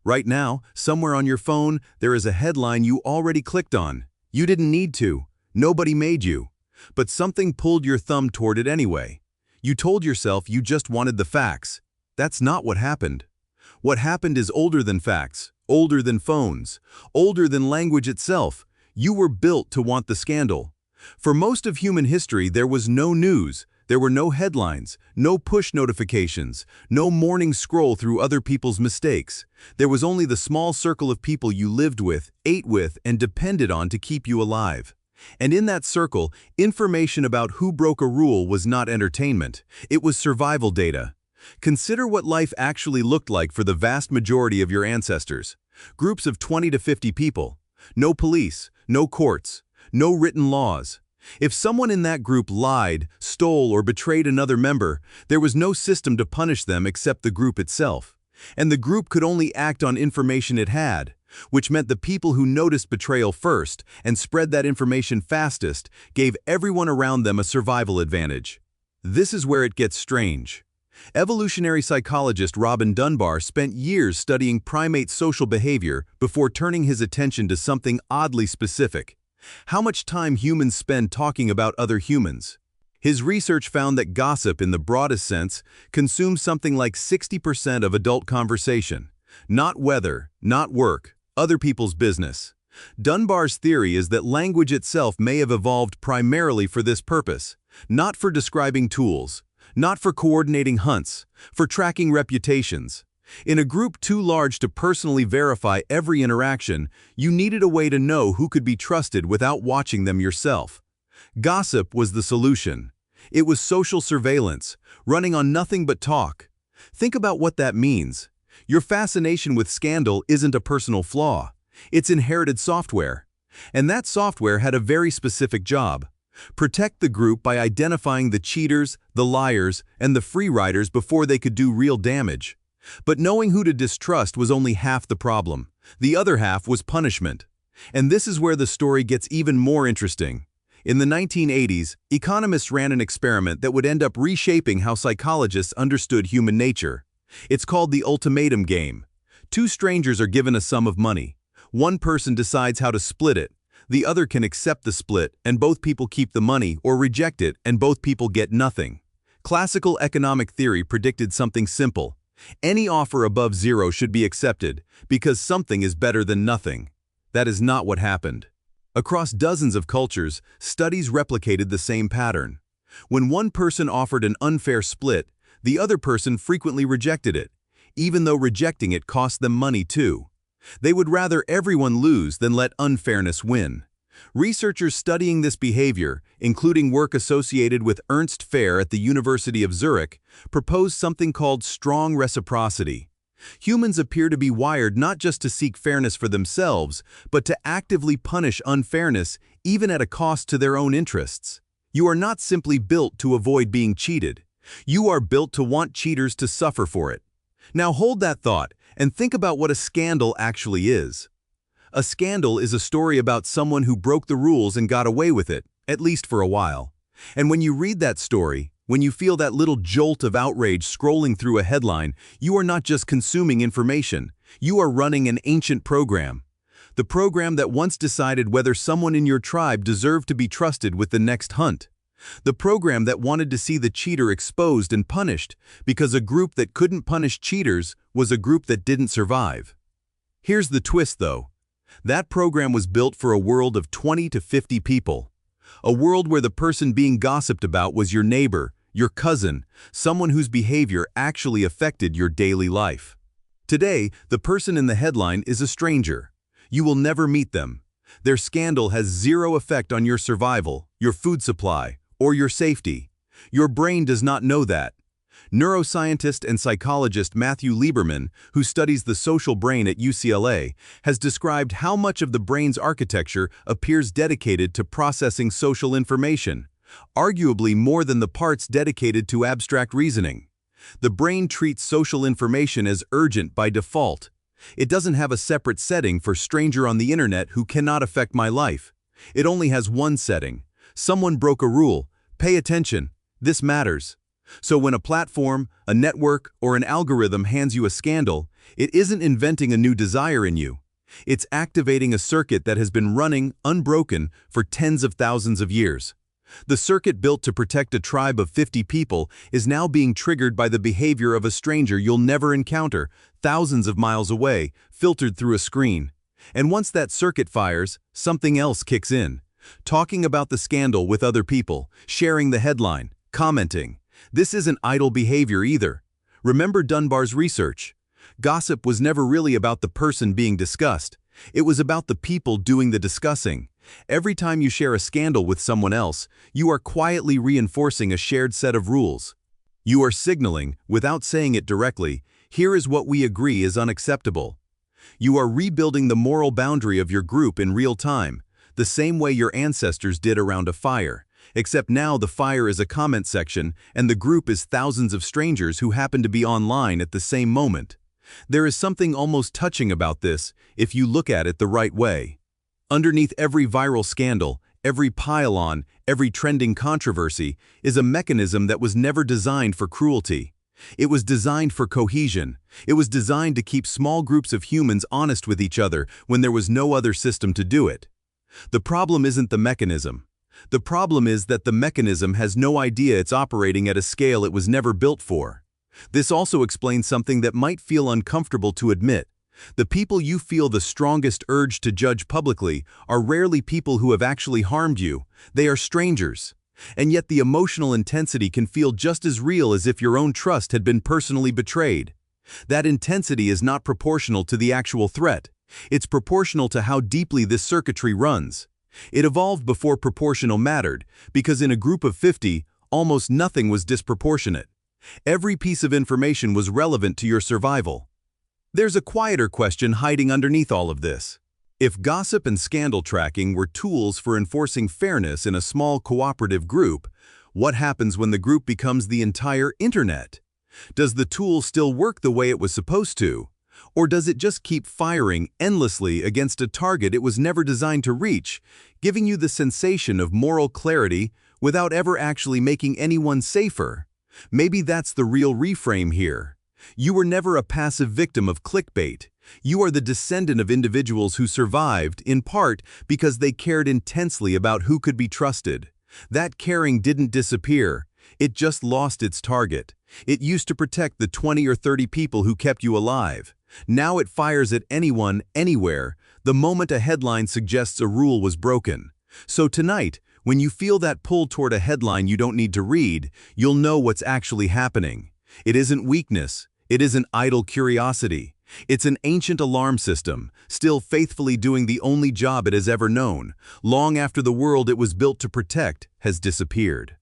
Right now, somewhere on your phone, there is a headline you already clicked on. You didn't need to. Nobody made you. But something pulled your thumb toward it anyway. You told yourself you just wanted the facts. That's not what happened. What happened is older than facts, older than phones, older than language itself. You were built to want the scandal. For most of human history, there was no news. There were no headlines, no push notifications, no morning scroll through other people's mistakes. There was only the small circle of people you lived with, ate with, and depended on to keep you alive. And in that circle, information about who broke a rule was not entertainment. It was survival data. Consider what life actually looked like for the vast majority of your ancestors. Groups of 20 to 50 people. No police, no courts, no written laws. If someone in that group lied, stole, or betrayed another member, there was no system to punish them except the group itself. And the group could only act on information it had, which meant the people who noticed betrayal first and spread that information fastest gave everyone around them a survival advantage. This is where it gets strange. Evolutionary psychologist Robin Dunbar spent years studying primate social behavior before turning his attention to something oddly specific: how much time humans spend talking about other humans. His research found that gossip, in the broadest sense, consumes something like 60% of adult conversation. Not weather, not work, other people's business. Dunbar's theory is that language itself may have evolved primarily for this purpose, not for describing tools, not for coordinating hunts, for tracking reputations. In a group too large to personally verify every interaction, you needed a way to know who could be trusted without watching them yourself. Gossip was the solution. It was social surveillance, running on nothing but talk. Think about what that means. Your fascination with scandal isn't a personal flaw. It's inherited software. And that software had a very specific job: protect the group by identifying the cheaters, the liars, and the free riders before they could do real damage. But knowing who to distrust was only half the problem. The other half was punishment. And this is where the story gets even more interesting. In the 1980s, economists ran an experiment that would end up reshaping how psychologists understood human nature. It's called the Ultimatum Game. Two strangers are given a sum of money. One person decides how to split it. The other can accept the split, and both people keep the money, or reject it, and both people get nothing. Classical economic theory predicted something simple: any offer above zero should be accepted, because something is better than nothing. That is not what happened. Across dozens of cultures, studies replicated the same pattern. When one person offered an unfair split, the other person frequently rejected it, even though rejecting it cost them money too. They would rather everyone lose than let unfairness win. Researchers studying this behavior, including work associated with Ernst Fair at the University of Zurich, proposed something called strong reciprocity. Humans appear to be wired not just to seek fairness for themselves, but to actively punish unfairness, even at a cost to their own interests. You are not simply built to avoid being cheated. You are built to want cheaters to suffer for it. Now hold that thought and think about what a scandal actually is. A scandal is a story about someone who broke the rules and got away with it, at least for a while. And when you read that story, when you feel that little jolt of outrage scrolling through a headline, you are not just consuming information. You are running an ancient program. The program that once decided whether someone in your tribe deserved to be trusted with the next hunt. The program that wanted to see the cheater exposed and punished, because a group that couldn't punish cheaters was a group that didn't survive. Here's the twist, though. That program was built for a world of 20 to 50 people. A world where the person being gossiped about was your neighbor, your cousin, someone whose behavior actually affected your daily life. Today, the person in the headline is a stranger. You will never meet them. Their scandal has zero effect on your survival, your food supply, or your safety. Your brain does not know that. Neuroscientist and psychologist Matthew Lieberman, who studies the social brain at UCLA, has described how much of the brain's architecture appears dedicated to processing social information, arguably more than the parts dedicated to abstract reasoning. The brain treats social information as urgent by default. It doesn't have a separate setting for stranger on the internet who cannot affect my life. It only has one setting. Someone broke a rule. Pay attention. This matters. So when a platform, a network, or an algorithm hands you a scandal, It isn't inventing a new desire in you. It's activating a circuit that has been running, unbroken, for tens of thousands of years. The circuit built to protect a tribe of 50 people is now being triggered by the behavior of a stranger you'll never encounter, thousands of miles away, filtered through a screen. And once that circuit fires, something else kicks in. Talking about the scandal with other people, sharing the headline, commenting. This isn't idle behavior either. Remember Dunbar's research. Gossip was never really about the person being discussed. It was about the people doing the discussing. Every time you share a scandal with someone else, you are quietly reinforcing a shared set of rules. You are signaling, without saying it directly, here is what we agree is unacceptable. You are rebuilding the moral boundary of your group in real time, the same way your ancestors did around a fire. Except now the fire is a comment section and the group is thousands of strangers who happen to be online at the same moment. There is something almost touching about this, if you look at it the right way. Underneath every viral scandal, every pile-on, every trending controversy, is a mechanism that was never designed for cruelty. It was designed for cohesion. It was designed to keep small groups of humans honest with each other when there was no other system to do it. The problem isn't the mechanism. The problem is that the mechanism has no idea it's operating at a scale it was never built for. This also explains something that might feel uncomfortable to admit. The people you feel the strongest urge to judge publicly are rarely people who have actually harmed you. They are strangers. And yet the emotional intensity can feel just as real as if your own trust had been personally betrayed. That intensity is not proportional to the actual threat. It's proportional to how deeply this circuitry runs. It evolved before proportional mattered, because in a group of 50, almost nothing was disproportionate. Every piece of information was relevant to your survival. There's a quieter question hiding underneath all of this. If gossip and scandal tracking were tools for enforcing fairness in a small cooperative group, what happens when the group becomes the entire internet? Does the tool still work the way it was supposed to? Or does it just keep firing endlessly against a target it was never designed to reach, giving you the sensation of moral clarity without ever actually making anyone safer? Maybe that's the real reframe here. You were never a passive victim of clickbait. You are the descendant of individuals who survived, in part because they cared intensely about who could be trusted. That caring didn't disappear. It just lost its target. It used to protect the 20 or 30 people who kept you alive. Now it fires at anyone, anywhere, the moment a headline suggests a rule was broken. So tonight, when you feel that pull toward a headline you don't need to read, you'll know what's actually happening. It isn't weakness. It isn't idle curiosity. It's an ancient alarm system, still faithfully doing the only job it has ever known, long after the world it was built to protect has disappeared.